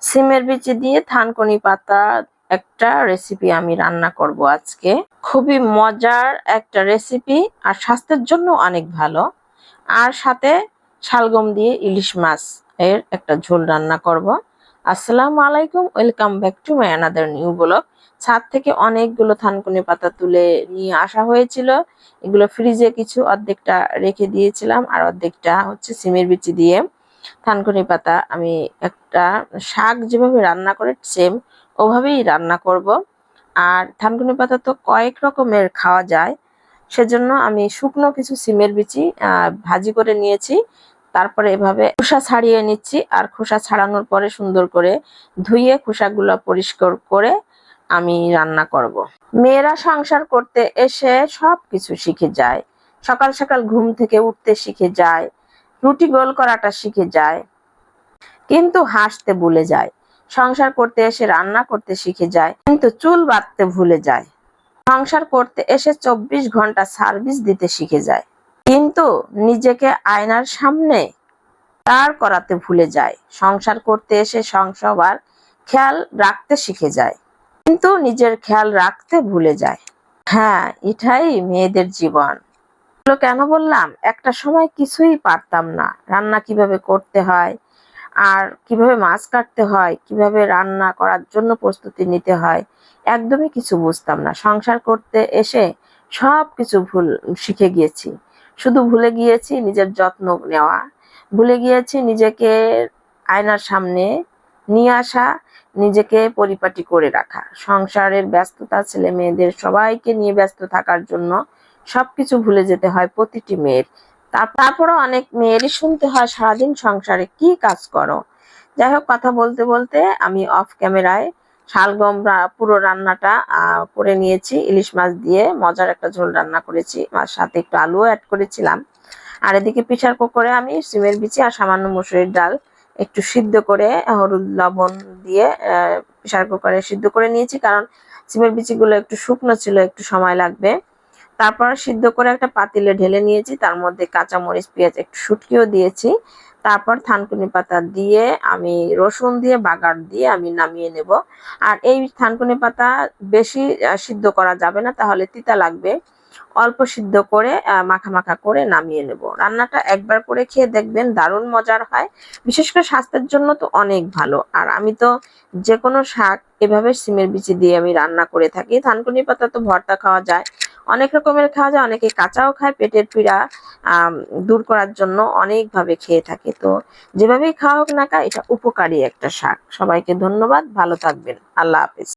সিমের বিচি দিয়ে থানকুনি পাতা একটা রেসিপি আমি রান্না করব আজকে। খুবই মজার একটা রেসিপি আর স্বাস্থ্যের জন্য অনেক ভালো। আর সাথে শালগম দিয়ে ইলিশ মাছ এর একটা ঝোল রান্না করব। আসসালামু আলাইকুম, welcome back to my another new blog. ছাদ থেকে অনেকগুলো থানকুনি পাতা তুলে নিয়ে আসা হয়েছিল। এগুলো ফ্রিজে কিছু অর্ধেকটা রেখে দিয়েছিলাম আর অর্ধেকটা হচ্ছে সিমের বিচি দিয়ে থানকুনি পাতা আমি একটা শাক যেভাবে রান্না করে সেম ওভাবেই রান্না করব। আর থানকুনি পাতা তো কয়েক রকমের খাওয়া যায়, সেজন্য আমি শুকনো কিছু সিমের বিচি ভাজি করে নিয়েছি। তারপরে এভাবে খোসা ছাড়িয়ে নিচ্ছি আর খোসা ছাড়ানোর পরে সুন্দর করে ধুয়ে খোসাগুলো পরিষ্কার করে আমি রান্না করব। মেয়েরা সংসার করতে এসে সব কিছু শিখে যায়। সকাল সকাল ঘুম থেকে উঠতে শিখে যায়, রুটি গোল করাটা শিখে যায়, কিন্তু হাসতে ভুলে যায়। সংসার করতে এসে রান্না করতে শিখে যায়, কিন্তু চুল বাঁধতে ভুলে যায়। সংসার করতে এসে 24 ঘন্টা সার্ভিস দিতে শিখে যায়, কিন্তু নিজেকে আয়নার সামনে দাঁড় করাতে ভুলে যায়। সংসার করতে এসে সবার খেয়াল রাখতে শিখে যায়, কিন্তু নিজের খেয়াল রাখতে ভুলে যায়। হ্যাঁ, এটাই মেয়েদের জীবন। কেন বললাম, একটা সময় কিছুই পারতাম না। রান্না কিভাবে করতে হয়, আর কিভাবে মাছ কাটতে হয়, কিভাবে রান্না করার জন্য প্রস্তুতি নিতে হয়, একদমই কিছু বুঝতাম না। সংসার করতে এসে সব কিছু শিখে গিয়েছি। শুধু ভুলে গিয়েছি নিজের যত্ন নেওয়া, ভুলে গিয়েছি নিজেকে আয়নার সামনে নিয়ে আসা, নিজেকে পরিপাটি করে রাখা। সংসারের ব্যস্ততা, ছেলে মেয়েদের সবাইকে নিয়ে ব্যস্ত থাকার জন্য সবকিছু ভুলে যেতে হয় প্রতিটি মেয়ের। তারপরও অনেক মেয়েরই শুনতে হয় সারাদিন সংসারে কি কাজ করো। যাই হোক, কথা বলতে বলতে আমি অফ ক্যামেরায় শালগম পুরো রান্নাটা করে নিয়েছি। ইলিশ মাছ দিয়ে মজার একটা ঝোল রান্না করেছি, আর সাথে একটু আলুও অ্যাড করেছিলাম। আর এদিকে প্রেসার কুকারে আমি সিমের বিচি আর সামান্য মসুরির ডাল একটু সিদ্ধ করে হলুদ লবণ দিয়ে প্রেসার কুকারে সিদ্ধ করে নিয়েছি, কারণ সিমের বিচিগুলো একটু শুকনো ছিল, একটু সময় লাগবে। তারপর সিদ্ধ করে একটা পাতিলে ঢেলে নিয়েছি, তার মধ্যে কাঁচামরিচ, পেঁয়াজ, একটু শুটকিও দিয়েছি। তারপর থানকুনি পাতা দিয়ে আমি রসুন দিয়ে বাগার দিয়ে আমি নামিয়ে নেব। আর এই থানকুনি পাতা বেশি সিদ্ধ করা যাবে না, তাহলে তিতা লাগবে। অল্প সিদ্ধ করে মাখা মাখা করে নামিয়ে নেব। রান্নাটা একবার করে খেয়ে দেখবেন, দারুণ মজার হয়। বিশেষ করে স্বাস্থ্যের জন্য তো অনেক ভালো। আর আমি তো যে কোনো শাক এভাবে সিমের বিচি দিয়ে আমি রান্না করে থাকি। থানকুনি পাতা তো ভর্তা খাওয়া যায়, অনেক রকমের খাওয়া যায়, অনেকে কাঁচাও খায়। পেটের পীড়া দূর করার জন্য অনেকভাবে খেয়ে থাকে। তো যেভাবেই খাওয়া হোক না, এটা উপকারী একটা শাক। সবাইকে ধন্যবাদ, ভালো থাকবেন, আল্লাহ হাফেজ।